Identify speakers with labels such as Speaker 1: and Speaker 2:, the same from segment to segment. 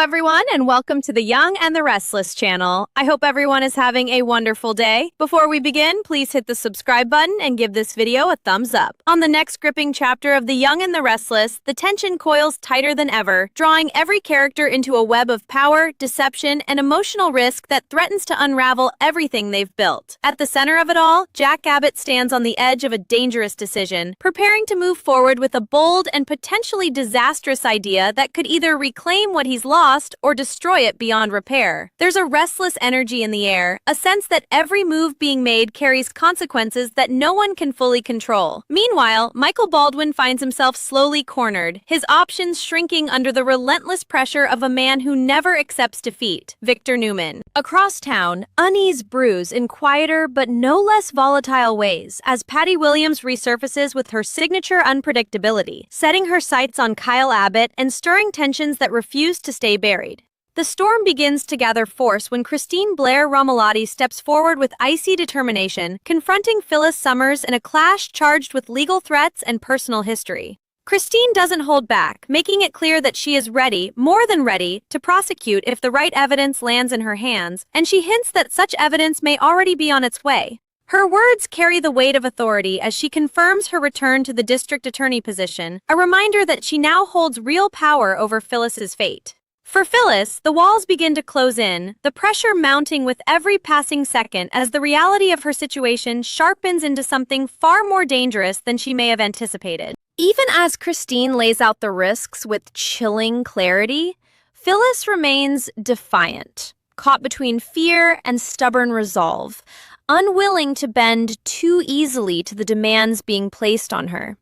Speaker 1: everyone, and welcome to the Young and the Restless channel. I hope everyone is having a wonderful day. Before we begin, please hit the subscribe button and give this video a thumbs up. On the next gripping chapter of The Young and the Restless, the tension coils tighter than ever, drawing every character into a web of power, deception, and emotional risk that threatens to unravel everything they've built. At the center of it all, Jack Abbott stands on the edge of a dangerous decision, preparing to move forward with a bold and potentially disastrous idea that could either reclaim what he's lost or destroy it beyond repair. There's a restless energy in the air, a sense that every move being made carries consequences that no one can fully control. Meanwhile, Michael Baldwin finds himself slowly cornered, his options shrinking under the relentless pressure of a man who never accepts defeat, Victor Newman. Across town, unease brews in quieter but no less volatile ways as Patty Williams resurfaces with her signature unpredictability, setting her sights on Kyle Abbott and stirring tensions that refuse to stay buried. The storm begins to gather force when Christine Blair Romalotti steps forward with icy determination, confronting Phyllis Summers in a clash charged with legal threats and personal history. Christine doesn't hold back, making it clear that she is ready, more than ready, to prosecute if the right evidence lands in her hands, and she hints that such evidence may already be on its way. Her words carry the weight of authority as she confirms her return to the district attorney position, a reminder that she now holds real power over Phyllis's fate. For Phyllis, the walls begin to close in, the pressure mounting with every passing second as the reality of her situation sharpens into something far more dangerous than she may have anticipated. Even as Christine lays out the risks with chilling clarity, Phyllis remains defiant, caught between fear and stubborn resolve, unwilling to bend too easily to the demands being placed on her.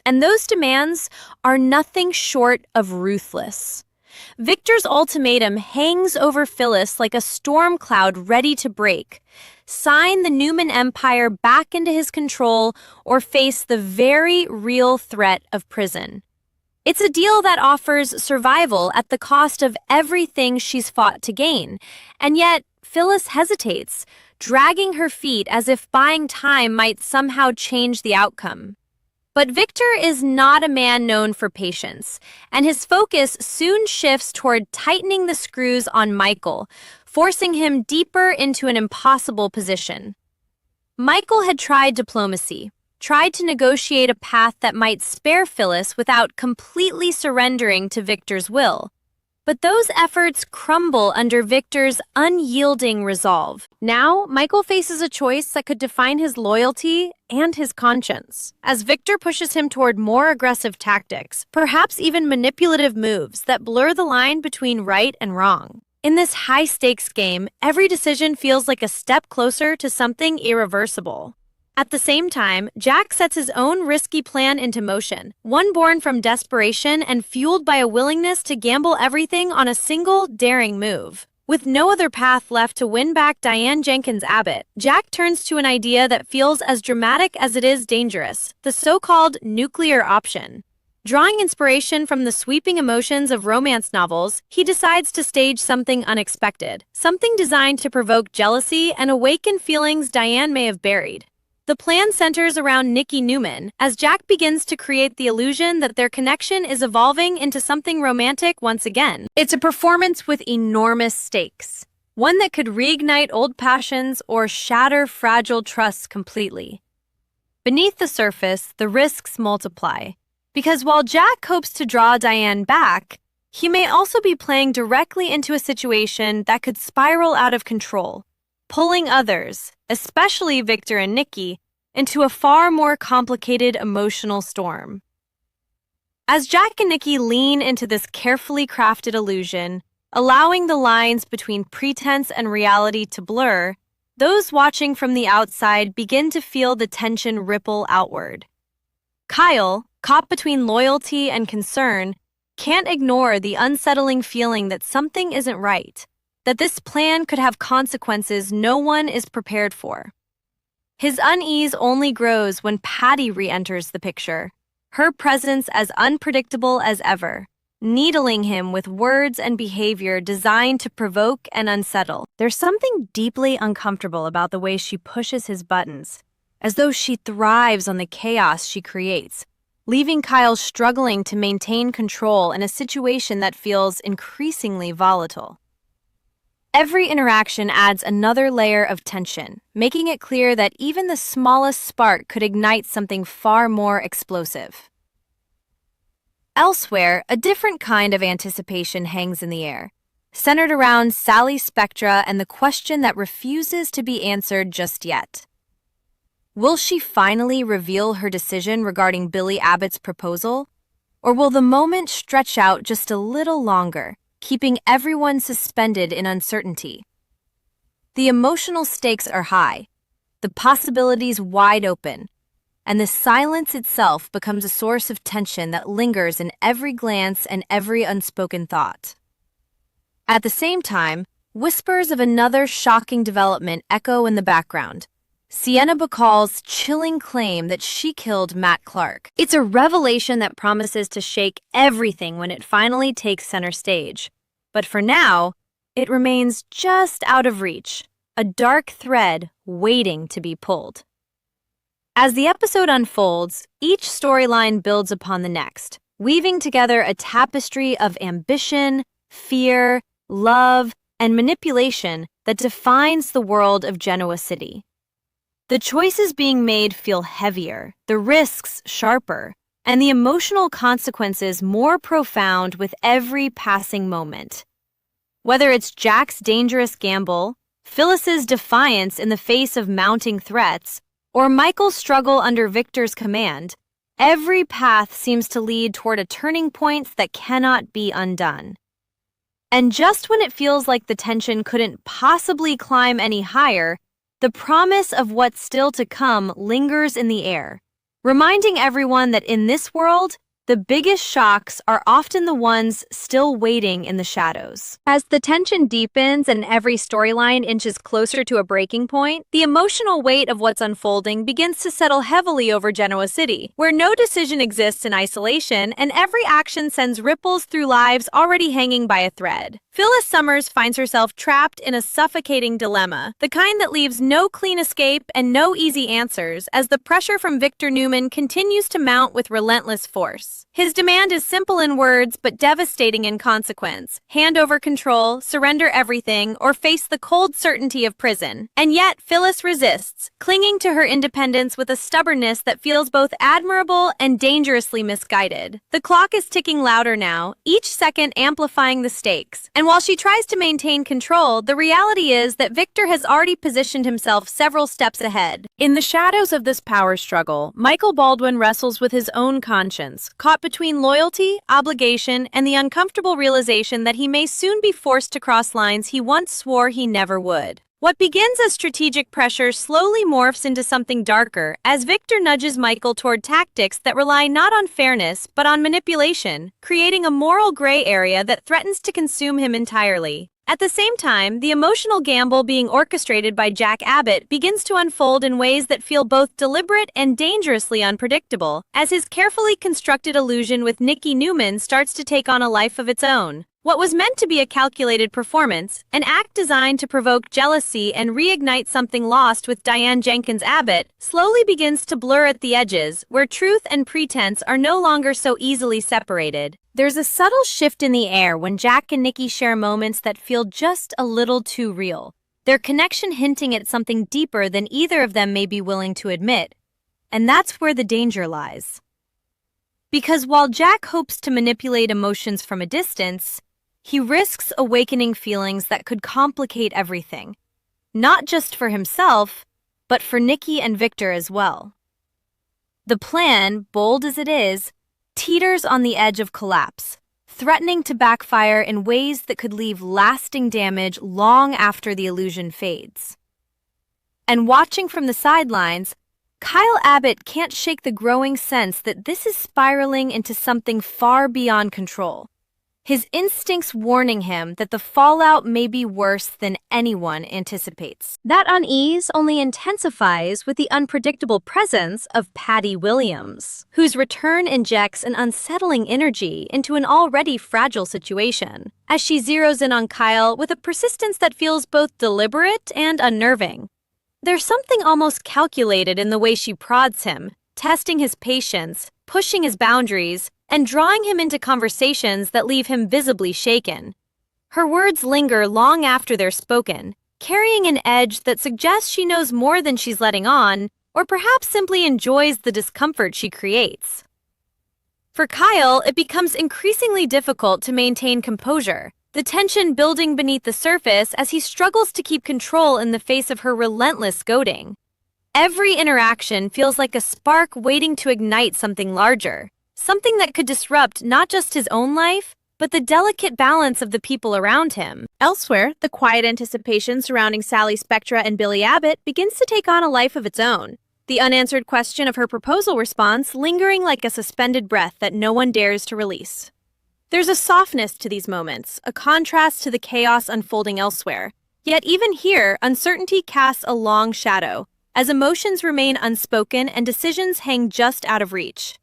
Speaker 1: And those demands are nothing short of ruthless. Victor's ultimatum hangs over Phyllis like a storm cloud ready to break. Sign the Newman Empire back into his control or face the very real threat of prison. It's a deal that offers survival at the cost of everything she's fought to gain. And yet, Phyllis hesitates, dragging her feet as if buying time might somehow change the outcome. But Victor is not a man known for patience, and his focus soon shifts toward tightening the screws on Michael, forcing him deeper into an impossible position. Michael had tried diplomacy, tried to negotiate a path that might spare Phyllis without completely surrendering to Victor's will. But those efforts crumble under Victor's unyielding resolve. Now, Michael faces a choice that could define his loyalty and his conscience, as Victor pushes him toward more aggressive tactics, perhaps even manipulative moves that blur the line between right and wrong. In this high-stakes game, every decision feels like a step closer to something irreversible. At the same time, Jack sets his own risky plan into motion, one born from desperation and fueled by a willingness to gamble everything on a single, daring move. With no other path left to win back Diane Jenkins Abbott, Jack turns to an idea that feels as dramatic as it is dangerous, the so-called nuclear option. Drawing inspiration from the sweeping emotions of romance novels, he decides to stage something unexpected, something designed to provoke jealousy and awaken feelings Diane may have buried. The plan centers around Nikki Newman, as Jack begins to create the illusion that their connection is evolving into something romantic once again. It's a performance with enormous stakes, one that could reignite old passions or shatter fragile trusts completely. Beneath the surface, the risks multiply, because while Jack hopes to draw Diane back, he may also be playing directly into a situation that could spiral out of control, pulling others, especially Victor and Nikki, into a far more complicated emotional storm. As Jack and Nikki lean into this carefully crafted illusion, allowing the lines between pretense and reality to blur, those watching from the outside begin to feel the tension ripple outward. Kyle, caught between loyalty and concern, can't ignore the unsettling feeling that something isn't right, that this plan could have consequences no one is prepared for. His unease only grows when Patty re-enters the picture, her presence as unpredictable as ever, needling him with words and behavior designed to provoke and unsettle. There's something deeply uncomfortable about the way she pushes his buttons, as though she thrives on the chaos she creates, leaving Kyle struggling to maintain control in a situation that feels increasingly volatile. Every interaction adds another layer of tension, making it clear that even the smallest spark could ignite something far more explosive. Elsewhere, a different kind of anticipation hangs in the air, centered around Sally's spectra and the question that refuses to be answered just yet. Will she finally reveal her decision regarding Billy Abbott's proposal? Or will the moment stretch out just a little longer, keeping everyone suspended in uncertainty? The emotional stakes are high, the possibilities wide open, and the silence itself becomes a source of tension that lingers in every glance and every unspoken thought. At the same time, whispers of another shocking development echo in the background. Sienna Bacall's chilling claim that she killed Matt Clark. It's a revelation that promises to shake everything when it finally takes center stage. But for now, it remains just out of reach, a dark thread waiting to be pulled. As the episode unfolds, each storyline builds upon the next, weaving together a tapestry of ambition, fear, love, and manipulation that defines the world of Genoa City. The choices being made feel heavier, the risks sharper, and the emotional consequences more profound with every passing moment. Whether it's Jack's dangerous gamble, Phyllis's defiance in the face of mounting threats, or Michael's struggle under Victor's command, every path seems to lead toward a turning point that cannot be undone. And just when it feels like the tension couldn't possibly climb any higher, the promise of what's still to come lingers in the air, reminding everyone that in this world, the biggest shocks are often the ones still waiting in the shadows. As the tension deepens and every storyline inches closer to a breaking point, the emotional weight of what's unfolding begins to settle heavily over Genoa City, where no decision exists in isolation and every action sends ripples through lives already hanging by a thread. Phyllis Summers finds herself trapped in a suffocating dilemma, the kind that leaves no clean escape and no easy answers as the pressure from Victor Newman continues to mount with relentless force. His demand is simple in words but devastating in consequence: hand over control, surrender everything, or face the cold certainty of prison. And yet Phyllis resists, clinging to her independence with a stubbornness that feels both admirable and dangerously misguided. The clock is ticking louder now, each second amplifying the stakes. And while she tries to maintain control, the reality is that Victor has already positioned himself several steps ahead. In the shadows of this power struggle, Michael Baldwin wrestles with his own conscience, caught between loyalty, obligation, and the uncomfortable realization that he may soon be forced to cross lines he once swore he never would. What begins as strategic pressure slowly morphs into something darker as Victor nudges Michael toward tactics that rely not on fairness but on manipulation, creating a moral gray area that threatens to consume him entirely. At the same time, the emotional gamble being orchestrated by Jack Abbott begins to unfold in ways that feel both deliberate and dangerously unpredictable, as his carefully constructed illusion with Nikki Newman starts to take on a life of its own. What was meant to be a calculated performance, an act designed to provoke jealousy and reignite something lost with Diane Jenkins Abbott, slowly begins to blur at the edges, where truth and pretense are no longer so easily separated. There's a subtle shift in the air when Jack and Nikki share moments that feel just a little too real, their connection hinting at something deeper than either of them may be willing to admit. And that's where the danger lies. Because while Jack hopes to manipulate emotions from a distance, he risks awakening feelings that could complicate everything, not just for himself, but for Nikki and Victor as well. The plan, bold as it is, teeters on the edge of collapse, threatening to backfire in ways that could leave lasting damage long after the illusion fades. And watching from the sidelines, Kyle Abbott can't shake the growing sense that this is spiraling into something far beyond control, his instincts warning him that the fallout may be worse than anyone anticipates. That unease only intensifies with the unpredictable presence of Patty Williams, whose return injects an unsettling energy into an already fragile situation, as she zeroes in on Kyle with a persistence that feels both deliberate and unnerving. There's something almost calculated in the way she prods him, testing his patience, pushing his boundaries and drawing him into conversations that leave him visibly shaken. Her words linger long after they're spoken, carrying an edge that suggests she knows more than she's letting on, or perhaps simply enjoys the discomfort she creates. For Kyle, it becomes increasingly difficult to maintain composure, the tension building beneath the surface as he struggles to keep control in the face of her relentless goading. Every interaction feels like a spark waiting to ignite something larger, something that could disrupt not just his own life, but the delicate balance of the people around him. Elsewhere, the quiet anticipation surrounding Sally Spectra and Billy Abbott begins to take on a life of its own, the unanswered question of her proposal response lingering like a suspended breath that no one dares to release. There's a softness to these moments, a contrast to the chaos unfolding elsewhere. Yet even here, uncertainty casts a long shadow, as emotions remain unspoken and decisions hang just out of reach.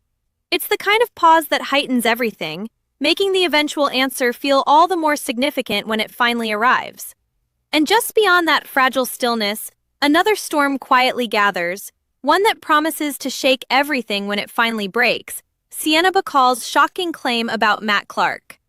Speaker 1: It's the kind of pause that heightens everything, making the eventual answer feel all the more significant when it finally arrives. And just beyond that fragile stillness, another storm quietly gathers, one that promises to shake everything when it finally breaks: Sienna Bacall's shocking claim about Matt Clark.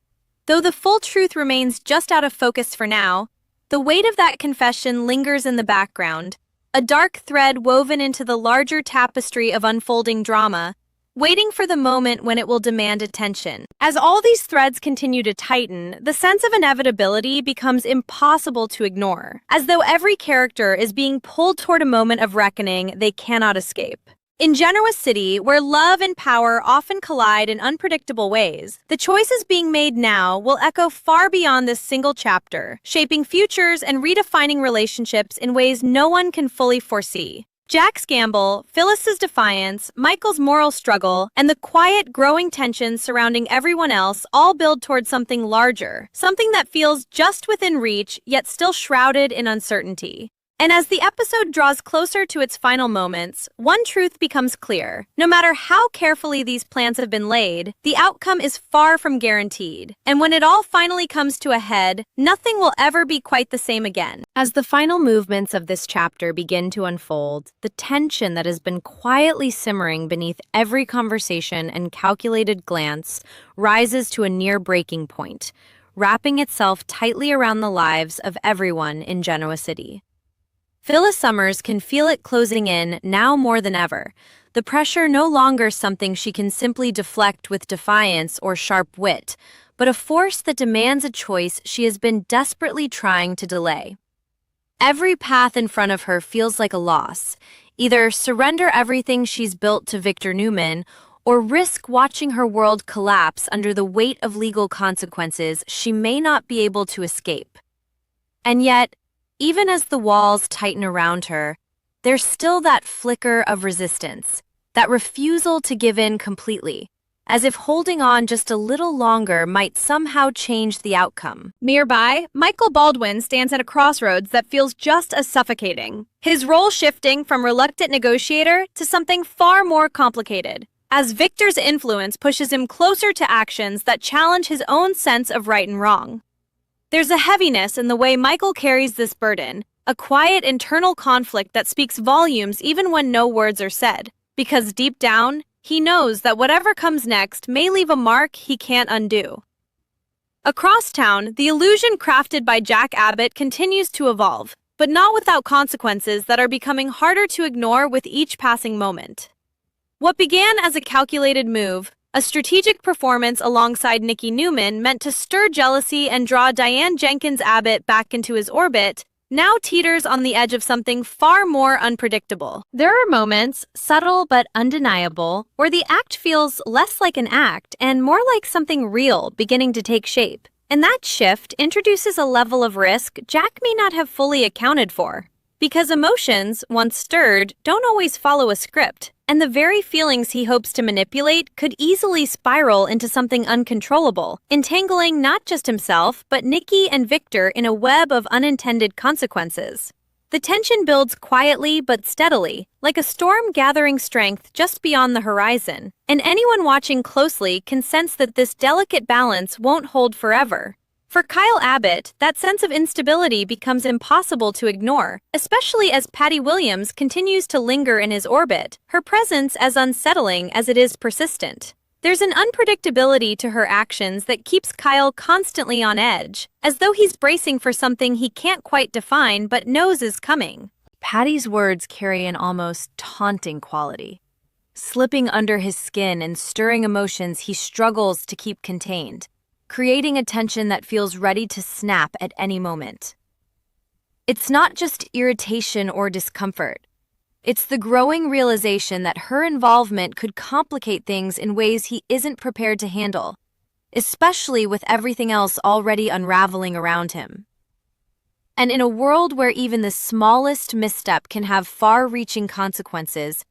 Speaker 1: Though the full truth remains just out of focus for now, the weight of that confession lingers in the background, a dark thread woven into the larger tapestry of unfolding drama, waiting for the moment when it will demand attention. As all these threads continue to tighten, the sense of inevitability becomes impossible to ignore, as though every character is being pulled toward a moment of reckoning they cannot escape. In Genoa City, where love and power often collide in unpredictable ways, the choices being made now will echo far beyond this single chapter, shaping futures and redefining relationships in ways no one can fully foresee. Jack's gamble, Phyllis's defiance, Michael's moral struggle, and the quiet, growing tension surrounding everyone else all build toward something larger, something that feels just within reach, yet still shrouded in uncertainty. And as the episode draws closer to its final moments, one truth becomes clear. No matter how carefully these plans have been laid, the outcome is far from guaranteed. And when it all finally comes to a head, nothing will ever be quite the same again. As the final movements of this chapter begin to unfold, the tension that has been quietly simmering beneath every conversation and calculated glance rises to a near breaking point, wrapping itself tightly around the lives of everyone in Genoa City. Phyllis Summers can feel it closing in now more than ever, the pressure no longer something she can simply deflect with defiance or sharp wit, but a force that demands a choice she has been desperately trying to delay. Every path in front of her feels like a loss, either surrender everything she's built to Victor Newman, or risk watching her world collapse under the weight of legal consequences she may not be able to escape. And yet, even as the walls tighten around her, there's still that flicker of resistance, that refusal to give in completely, as if holding on just a little longer might somehow change the outcome. Nearby, Michael Baldwin stands at a crossroads that feels just as suffocating, his role shifting from reluctant negotiator to something far more complicated, as Victor's influence pushes him closer to actions that challenge his own sense of right and wrong. There's a heaviness in the way Michael carries this burden, a quiet internal conflict that speaks volumes even when no words are said, because deep down, he knows that whatever comes next may leave a mark he can't undo. Across town, the illusion crafted by Jack Abbott continues to evolve, but not without consequences that are becoming harder to ignore with each passing moment. What began as a calculated move, a strategic performance alongside Nikki Newman meant to stir jealousy and draw Diane Jenkins Abbott back into his orbit, now teeters on the edge of something far more unpredictable. There are moments, subtle but undeniable, where the act feels less like an act and more like something real beginning to take shape. And that shift introduces a level of risk Jack may not have fully accounted for. Because emotions, once stirred, don't always follow a script, and the very feelings he hopes to manipulate could easily spiral into something uncontrollable, entangling not just himself, but Nikki and Victor in a web of unintended consequences. The tension builds quietly but steadily, like a storm gathering strength just beyond the horizon, and anyone watching closely can sense that this delicate balance won't hold forever. For Kyle Abbott, that sense of instability becomes impossible to ignore, especially as Patty Williams continues to linger in his orbit, her presence as unsettling as it is persistent. There's an unpredictability to her actions that keeps Kyle constantly on edge, as though he's bracing for something he can't quite define but knows is coming. Patty's words carry an almost taunting quality, slipping under his skin and stirring emotions he struggles to keep contained, creating a tension that feels ready to snap at any moment. It's not just irritation or discomfort. It's the growing realization that her involvement could complicate things in ways he isn't prepared to handle, especially with everything else already unraveling around him. And in a world where even the smallest misstep can have far-reaching consequences,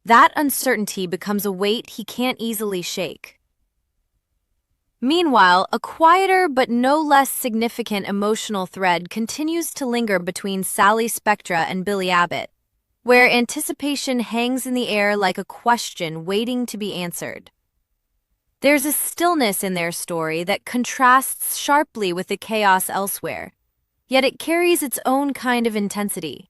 Speaker 1: that uncertainty becomes a weight he can't easily shake. Meanwhile, a quieter but no less significant emotional thread continues to linger between Sally Spectra and Billy Abbott, where anticipation hangs in the air like a question waiting to be answered. There's a stillness in their story that contrasts sharply with the chaos elsewhere, yet it carries its own kind of intensity,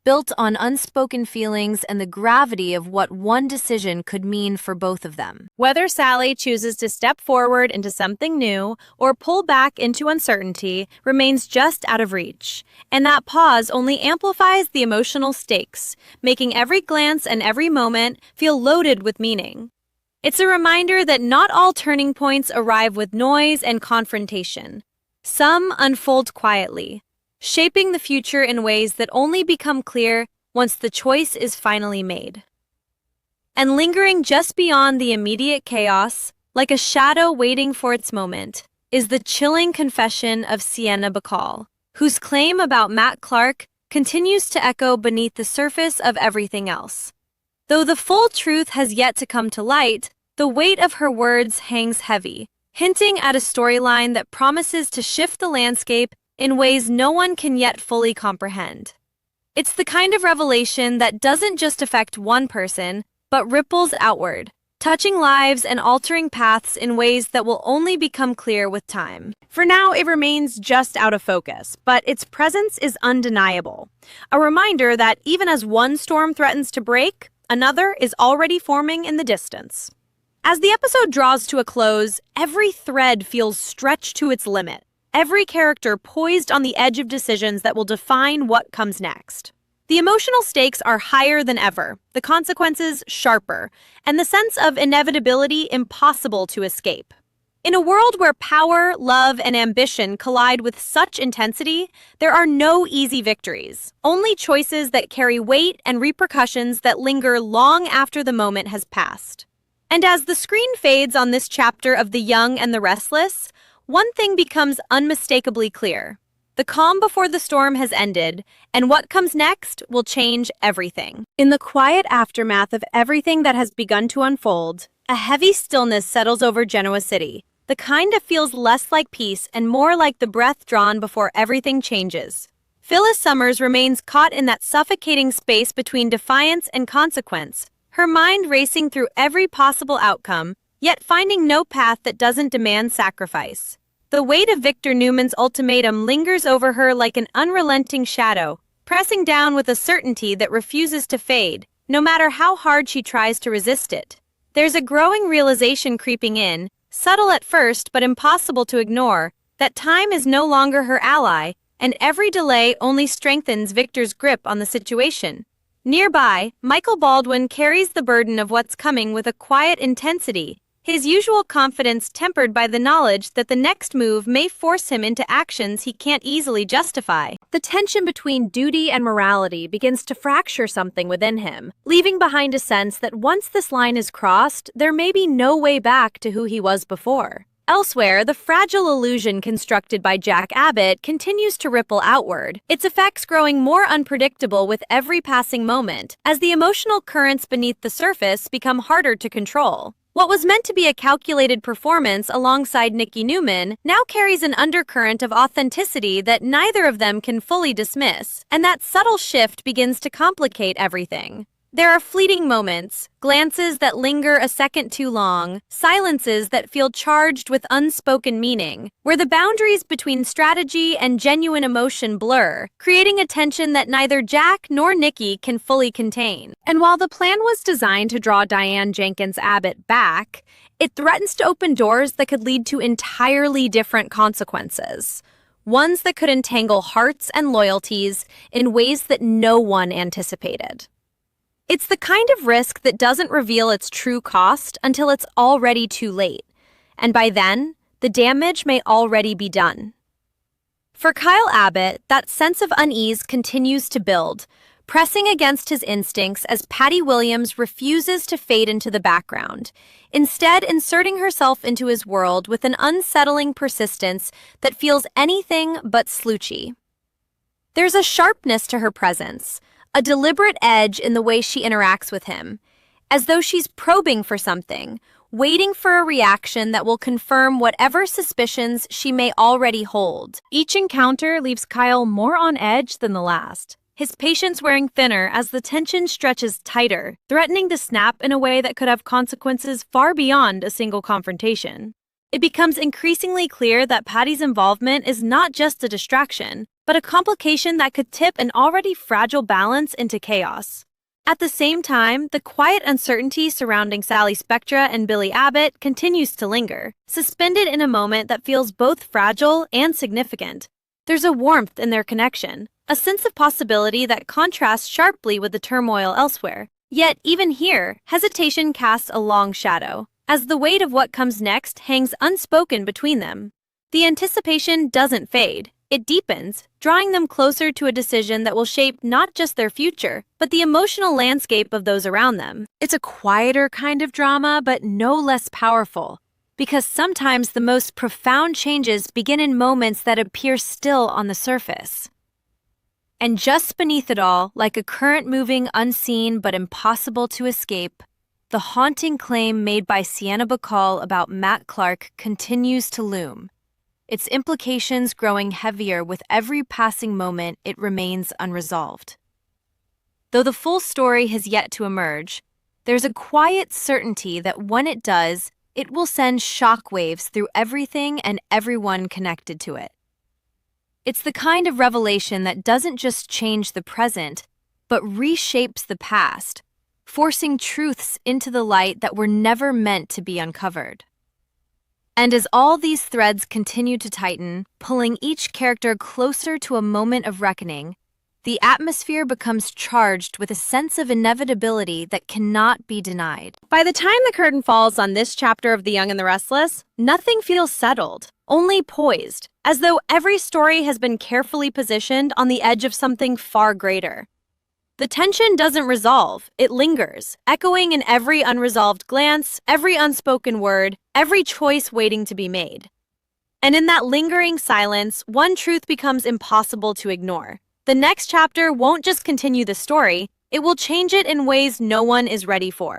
Speaker 1: built on unspoken feelings and the gravity of what one decision could mean for both of them. Whether Sally chooses to step forward into something new or pull back into uncertainty remains just out of reach, and that pause only amplifies the emotional stakes, making every glance and every moment feel loaded with meaning. It's a reminder that not all turning points arrive with noise and confrontation. Some unfold quietly, shaping the future in ways that only become clear once the choice is finally made. And lingering just beyond the immediate chaos, like a shadow waiting for its moment, is the chilling confession of Sienna Bacall, whose claim about Matt Clark continues to echo beneath the surface of everything else. Though the full truth has yet to come to light, the weight of her words hangs heavy, hinting at a storyline that promises to shift the landscape in ways no one can yet fully comprehend. It's the kind of revelation that doesn't just affect one person, but ripples outward, touching lives and altering paths in ways that will only become clear with time. For now, it remains just out of focus, but its presence is undeniable. A reminder that even as one storm threatens to break, another is already forming in the distance. As the episode draws to a close, every thread feels stretched to its limit. Every character poised on the edge of decisions that will define what comes next. The emotional stakes are higher than ever, the consequences sharper, and the sense of inevitability impossible to escape. In a world where power, love, and ambition collide with such intensity, there are no easy victories, only choices that carry weight and repercussions that linger long after the moment has passed. And as the screen fades on this chapter of The Young and the Restless, one thing becomes unmistakably clear. The calm before the storm has ended, and what comes next will change everything. In the quiet aftermath of everything that has begun to unfold, a heavy stillness settles over Genoa City, the kind that feels less like peace and more like the breath drawn before everything changes. Phyllis Summers remains caught in that suffocating space between defiance and consequence, her mind racing through every possible outcome, yet finding no path that doesn't demand sacrifice. The weight of Victor Newman's ultimatum lingers over her like an unrelenting shadow, pressing down with a certainty that refuses to fade, no matter how hard she tries to resist it. There's a growing realization creeping in, subtle at first but impossible to ignore, that time is no longer her ally, and every delay only strengthens Victor's grip on the situation. Nearby, Michael Baldwin carries the burden of what's coming with a quiet intensity, his usual confidence tempered by the knowledge that the next move may force him into actions he can't easily justify. The tension between duty and morality begins to fracture something within him, leaving behind a sense that once this line is crossed, there may be no way back to who he was before. Elsewhere, the fragile illusion constructed by Jack Abbott continues to ripple outward, its effects growing more unpredictable with every passing moment, as the emotional currents beneath the surface become harder to control. What was meant to be a calculated performance alongside Nikki Newman now carries an undercurrent of authenticity that neither of them can fully dismiss, and that subtle shift begins to complicate everything. There are fleeting moments, glances that linger a second too long, silences that feel charged with unspoken meaning, where the boundaries between strategy and genuine emotion blur, creating a tension that neither Jack nor Nikki can fully contain. And while the plan was designed to draw Diane Jenkins Abbott back, it threatens to open doors that could lead to entirely different consequences. Ones that could entangle hearts and loyalties in ways that no one anticipated. It's the kind of risk that doesn't reveal its true cost until it's already too late, and by then, the damage may already be done. For Kyle Abbott, that sense of unease continues to build, pressing against his instincts as Patty Williams refuses to fade into the background, instead inserting herself into his world with an unsettling persistence that feels anything but sleuthy. There's a sharpness to her presence, a deliberate edge in the way she interacts with him, as though she's probing for something, waiting for a reaction that will confirm whatever suspicions she may already hold. Each encounter leaves Kyle more on edge than the last, his patience wearing thinner as the tension stretches tighter, threatening to snap in a way that could have consequences far beyond a single confrontation. It becomes increasingly clear that Patty's involvement is not just a distraction, but a complication that could tip an already fragile balance into chaos. At the same time, the quiet uncertainty surrounding Sally Spectra and Billy Abbott continues to linger, suspended in a moment that feels both fragile and significant. There's a warmth in their connection, a sense of possibility that contrasts sharply with the turmoil elsewhere. Yet, even here, hesitation casts a long shadow, as the weight of what comes next hangs unspoken between them. The anticipation doesn't fade. It deepens, drawing them closer to a decision that will shape not just their future, but the emotional landscape of those around them. It's a quieter kind of drama, but no less powerful, because sometimes the most profound changes begin in moments that appear still on the surface. And just beneath it all, like a current moving unseen but impossible to escape, the haunting claim made by Sienna Bacall about Matt Clark continues to loom. Its implications growing heavier with every passing moment it remains unresolved. Though the full story has yet to emerge, there's a quiet certainty that when it does, it will send shockwaves through everything and everyone connected to it. It's the kind of revelation that doesn't just change the present, but reshapes the past, forcing truths into the light that were never meant to be uncovered. And as all these threads continue to tighten, pulling each character closer to a moment of reckoning, the atmosphere becomes charged with a sense of inevitability that cannot be denied. By the time the curtain falls on this chapter of The Young and the Restless, nothing feels settled, only poised, as though every story has been carefully positioned on the edge of something far greater. The tension doesn't resolve, it lingers, echoing in every unresolved glance, every unspoken word, every choice waiting to be made. And in that lingering silence, one truth becomes impossible to ignore. The next chapter won't just continue the story, it will change it in ways no one is ready for.